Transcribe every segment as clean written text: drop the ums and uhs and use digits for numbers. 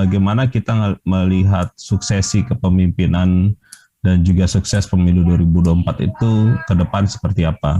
bagaimana kita melihat suksesi kepemimpinan dan juga sukses pemilu 2024 itu ke depan seperti apa.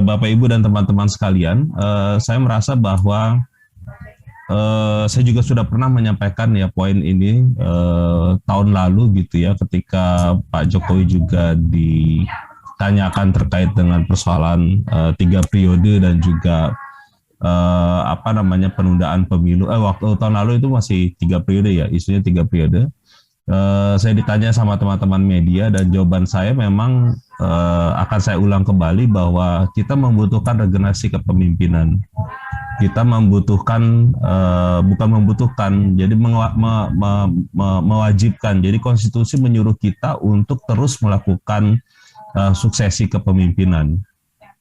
Bapak Ibu dan teman-teman sekalian, saya merasa bahwa saya juga sudah pernah menyampaikan ya poin ini tahun lalu gitu ya, ketika Pak Jokowi juga ditanyakan terkait dengan persoalan 3 periode dan juga penundaan pemilu. Waktu tahun lalu itu masih 3 periode ya, isunya 3 periode. Saya ditanya sama teman-teman media dan jawaban saya memang akan saya ulang kembali bahwa kita membutuhkan regenerasi kepemimpinan. Kita membutuhkan, bukan membutuhkan, jadi mewajibkan. Jadi konstitusi menyuruh kita untuk terus melakukan suksesi kepemimpinan.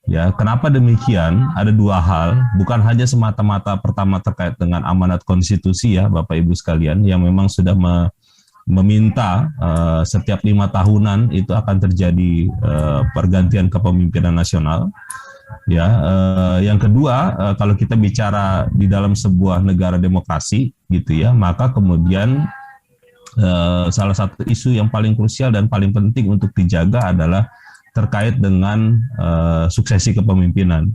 Ya, kenapa demikian? Ada 2 hal, bukan hanya semata-mata pertama terkait dengan amanat konstitusi ya, Bapak Ibu sekalian, yang memang sudah meminta setiap 5 tahunan itu akan terjadi pergantian kepemimpinan nasional. Ya, yang kedua, kalau kita bicara di dalam sebuah negara demokrasi, gitu ya, maka kemudian salah satu isu yang paling krusial dan paling penting untuk dijaga adalah terkait dengan suksesi kepemimpinan.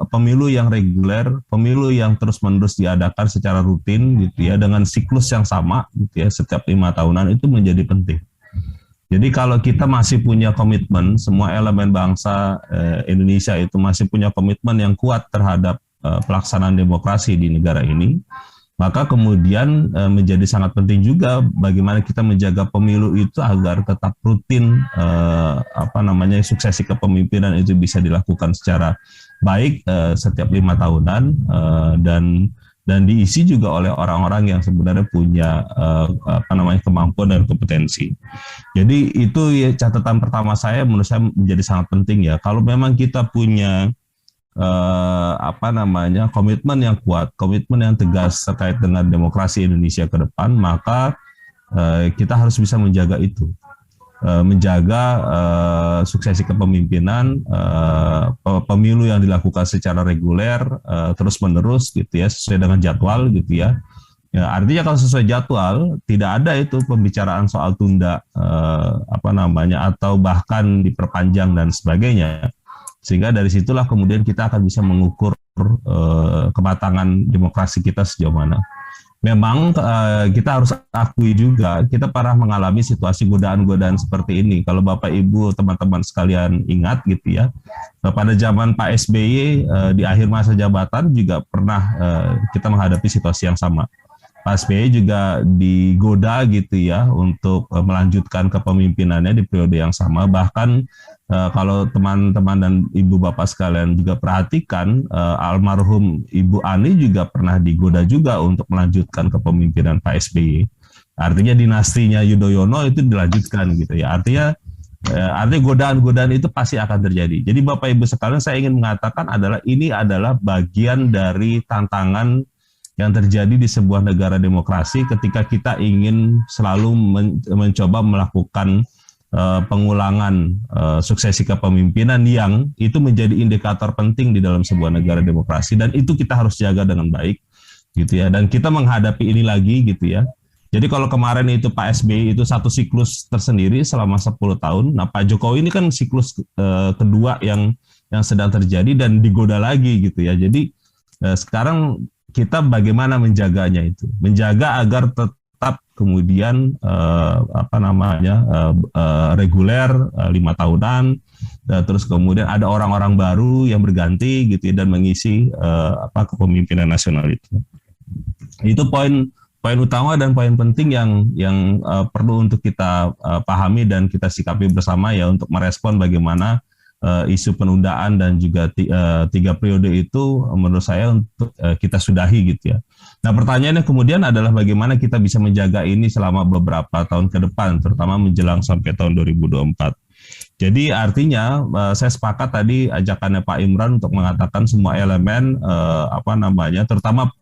Pemilu yang reguler, pemilu yang terus-menerus diadakan secara rutin, gitu ya, dengan siklus yang sama, gitu ya, setiap 5 tahunan itu menjadi penting. Jadi kalau kita masih punya komitmen, semua elemen bangsa Indonesia itu masih punya komitmen yang kuat terhadap pelaksanaan demokrasi di negara ini, maka kemudian menjadi sangat penting juga bagaimana kita menjaga pemilu itu agar tetap rutin, suksesi kepemimpinan itu bisa dilakukan secara baik setiap 5 tahunan dan diisi juga oleh orang-orang yang sebenarnya punya kemampuan dan kompetensi. Jadi itu ya catatan pertama saya, menurut saya menjadi sangat penting ya. Kalau memang kita punya komitmen yang kuat, komitmen yang tegas terkait dengan demokrasi Indonesia ke depan, maka kita harus bisa menjaga itu. Menjaga suksesi kepemimpinan, pemilu yang dilakukan secara reguler, terus-menerus gitu ya, sesuai dengan jadwal gitu ya. Ya, artinya kalau sesuai jadwal tidak ada itu pembicaraan soal tunda atau bahkan diperpanjang dan sebagainya. Sehingga dari situlah kemudian kita akan bisa mengukur kematangan demokrasi kita sejauh mana. Memang kita harus akui juga kita pernah mengalami situasi godaan-godaan seperti ini. Kalau Bapak Ibu teman-teman sekalian ingat gitu ya, pada zaman Pak SBY di akhir masa jabatan juga pernah kita menghadapi situasi yang sama. Pak SBY juga digoda gitu ya untuk melanjutkan kepemimpinannya di periode yang sama. Bahkan kalau teman-teman dan ibu bapak sekalian juga perhatikan, almarhum Ibu Ani juga pernah digoda juga untuk melanjutkan kepemimpinan Pak SBY. Artinya dinastinya Yudhoyono itu dilanjutkan gitu ya. Artinya godaan-godaan itu pasti akan terjadi. Jadi Bapak Ibu sekalian, saya ingin mengatakan ini adalah bagian dari tantangan yang terjadi di sebuah negara demokrasi ketika kita ingin selalu mencoba melakukan pengulangan suksesi kepemimpinan yang itu menjadi indikator penting di dalam sebuah negara demokrasi, dan itu kita harus jaga dengan baik gitu ya. Dan kita menghadapi ini lagi gitu ya. Jadi kalau kemarin itu Pak SBY itu satu siklus tersendiri selama 10 tahun, nah Pak Jokowi ini kan siklus kedua yang sedang terjadi dan digoda lagi gitu ya. Jadi sekarang kita bagaimana menjaganya itu, menjaga agar tetap kemudian reguler 5 tahunan, terus kemudian ada orang-orang baru yang berganti gitu dan mengisi kepemimpinan nasional itu. Itu poin utama dan poin penting yang perlu untuk kita pahami dan kita sikapi bersama ya, untuk merespon bagaimana isu penundaan dan juga 3 periode itu menurut saya untuk kita sudahi gitu ya. Nah, pertanyaannya kemudian adalah bagaimana kita bisa menjaga ini selama beberapa tahun ke depan, terutama menjelang sampai tahun 2024. Jadi artinya saya sepakat tadi ajakannya Pak Imran untuk mengatakan semua elemen terutama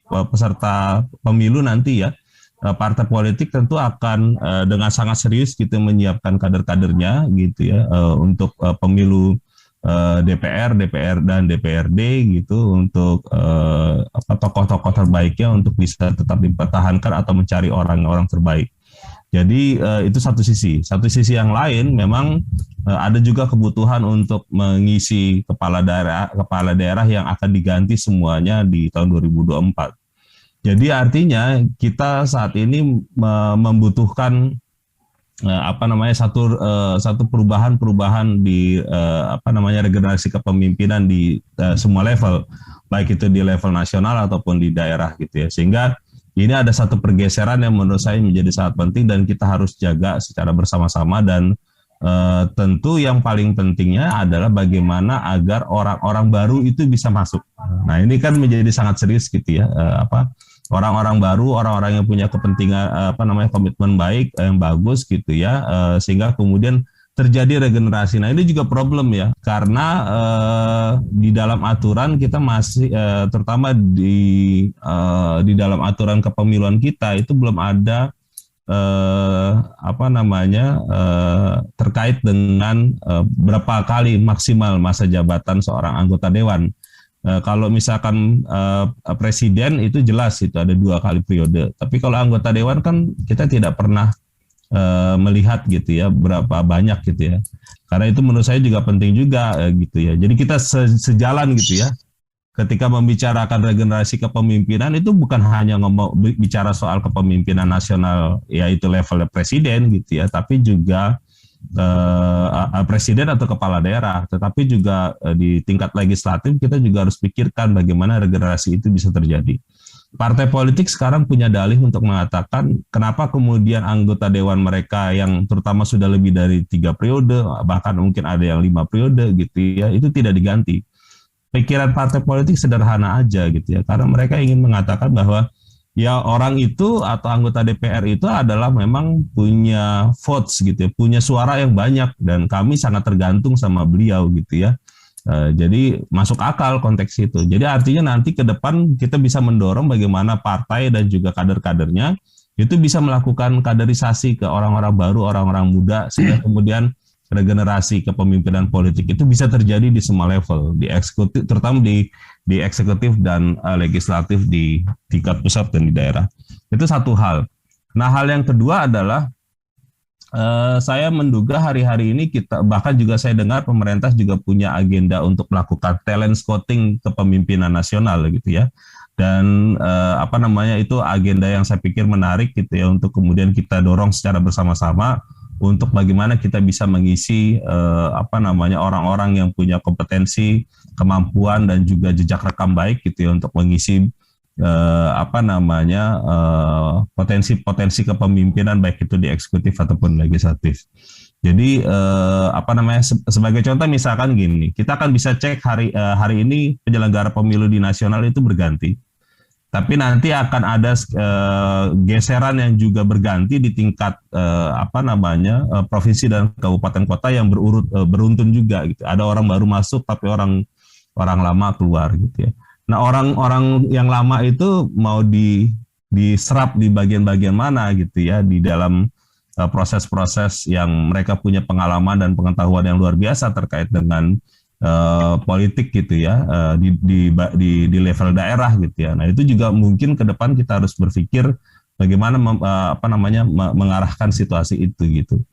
peserta pemilu nanti ya, partai politik tentu akan dengan sangat serius gitu menyiapkan kader-kadernya gitu ya untuk pemilu DPR, DPR dan DPRD gitu untuk tokoh-tokoh terbaiknya untuk bisa tetap dipertahankan atau mencari orang-orang terbaik. Jadi itu satu sisi. Satu sisi yang lain memang ada juga kebutuhan untuk mengisi kepala daerah yang akan diganti semuanya di tahun 2024. Jadi artinya kita saat ini membutuhkan satu perubahan di regenerasi kepemimpinan di semua level, baik itu di level nasional ataupun di daerah gitu ya. Sehingga ini ada satu pergeseran yang menurut saya menjadi sangat penting dan kita harus jaga secara bersama-sama, dan tentu yang paling pentingnya adalah bagaimana agar orang-orang baru itu bisa masuk. Nah, ini kan menjadi sangat serius gitu ya, orang-orang baru, orang-orang yang punya kepentingan komitmen baik yang bagus gitu ya, sehingga kemudian terjadi regenerasi. Nah, ini juga problem ya, karena di dalam aturan kita masih terutama di dalam aturan kepemiluan kita itu belum ada terkait dengan berapa kali maksimal masa jabatan seorang anggota dewan. Kalau misalkan presiden itu jelas itu ada 2 kali periode, tapi kalau anggota dewan kan kita tidak pernah melihat gitu ya berapa banyak gitu ya, karena itu menurut saya juga penting juga gitu ya. Jadi kita sejalan gitu ya, ketika membicarakan regenerasi kepemimpinan itu bukan hanya bicara soal kepemimpinan nasional yaitu level presiden gitu ya, tapi juga presiden atau kepala daerah, tetapi juga di tingkat legislatif kita juga harus pikirkan bagaimana regenerasi itu bisa terjadi. Partai politik sekarang punya dalih untuk mengatakan kenapa kemudian anggota dewan mereka yang terutama sudah lebih dari 3 periode, bahkan mungkin ada yang 5 periode gitu ya, itu tidak diganti. Pikiran partai politik sederhana aja gitu ya, karena mereka ingin mengatakan bahwa ya orang itu atau anggota DPR itu adalah memang punya votes gitu ya, punya suara yang banyak, dan kami sangat tergantung sama beliau gitu ya. Jadi masuk akal konteks itu. Jadi artinya nanti ke depan kita bisa mendorong bagaimana partai dan juga kader-kadernya itu bisa melakukan kaderisasi ke orang-orang baru, orang-orang muda, sehingga kemudian regenerasi kepemimpinan politik itu bisa terjadi di semua level, di eksekutif, terutama di eksekutif dan legislatif di tingkat pusat dan di daerah. Itu satu hal. Nah, hal yang kedua adalah saya menduga hari-hari ini kita, bahkan juga saya dengar pemerintah juga punya agenda untuk melakukan talent scouting kepemimpinan nasional gitu ya. Dan itu agenda yang saya pikir menarik gitu ya, untuk kemudian kita dorong secara bersama-sama untuk bagaimana kita bisa mengisi orang-orang yang punya kompetensi, kemampuan dan juga jejak rekam baik gitu ya, untuk mengisi potensi kepemimpinan baik itu di eksekutif ataupun legislatif. Jadi sebagai contoh misalkan gini, kita akan bisa cek hari ini penyelenggara pemilu di nasional itu berganti, tapi nanti akan ada geseran yang juga berganti di tingkat provinsi dan kabupaten kota yang beruntun juga gitu. Ada orang baru masuk tapi orang lama keluar gitu ya. Nah, orang-orang yang lama itu mau diserap di bagian-bagian mana gitu ya, di dalam proses-proses yang mereka punya pengalaman dan pengetahuan yang luar biasa terkait dengan politik gitu ya, di level daerah gitu ya. Nah, itu juga mungkin ke depan kita harus berpikir bagaimana mengarahkan situasi itu gitu.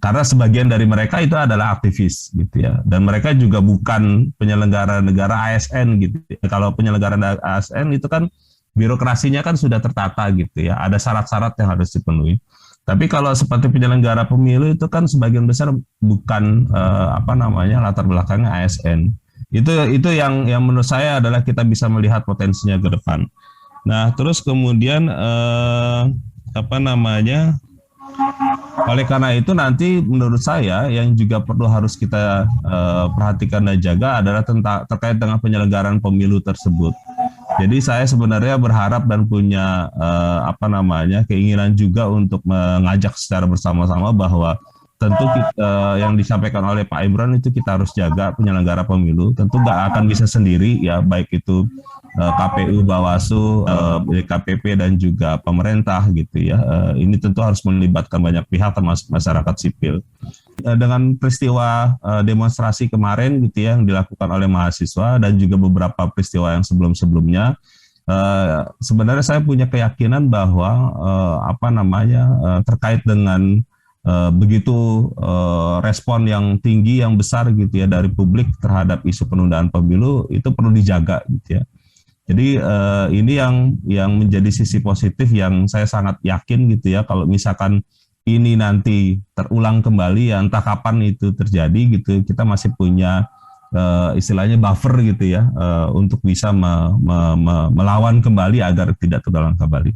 Karena sebagian dari mereka itu adalah aktivis gitu ya, dan mereka juga bukan penyelenggara negara ASN gitu ya. Kalau penyelenggara ASN itu kan birokrasinya kan sudah tertata gitu ya, ada syarat-syarat yang harus dipenuhi. Tapi kalau seperti penyelenggara pemilu itu kan sebagian besar bukan latar belakangnya ASN. Itu yang menurut saya adalah kita bisa melihat potensinya ke depan. Nah, terus kemudian oleh karena itu nanti menurut saya yang juga perlu harus kita perhatikan dan jaga adalah terkait dengan penyelenggaraan pemilu tersebut. Jadi saya sebenarnya berharap dan punya keinginan juga untuk mengajak secara bersama-sama bahwa tentu yang disampaikan oleh Pak Imran itu kita harus jaga penyelenggara pemilu. Tentu nggak akan bisa sendiri ya, baik itu KPU, Bawaslu, DKPP dan juga pemerintah gitu ya. Ini tentu harus melibatkan banyak pihak termasuk masyarakat sipil. dengan peristiwa demonstrasi kemarin gitu ya yang dilakukan oleh mahasiswa dan juga beberapa peristiwa yang sebelum-sebelumnya, sebenarnya saya punya keyakinan bahwa terkait dengan begitu respon yang tinggi yang besar gitu ya dari publik terhadap isu penundaan pemilu itu perlu dijaga gitu ya. Jadi ini yang menjadi sisi positif yang saya sangat yakin gitu ya, kalau misalkan ini nanti terulang kembali ya entah kapan itu terjadi gitu, kita masih punya istilahnya buffer gitu ya untuk bisa melawan kembali agar tidak terulang kembali.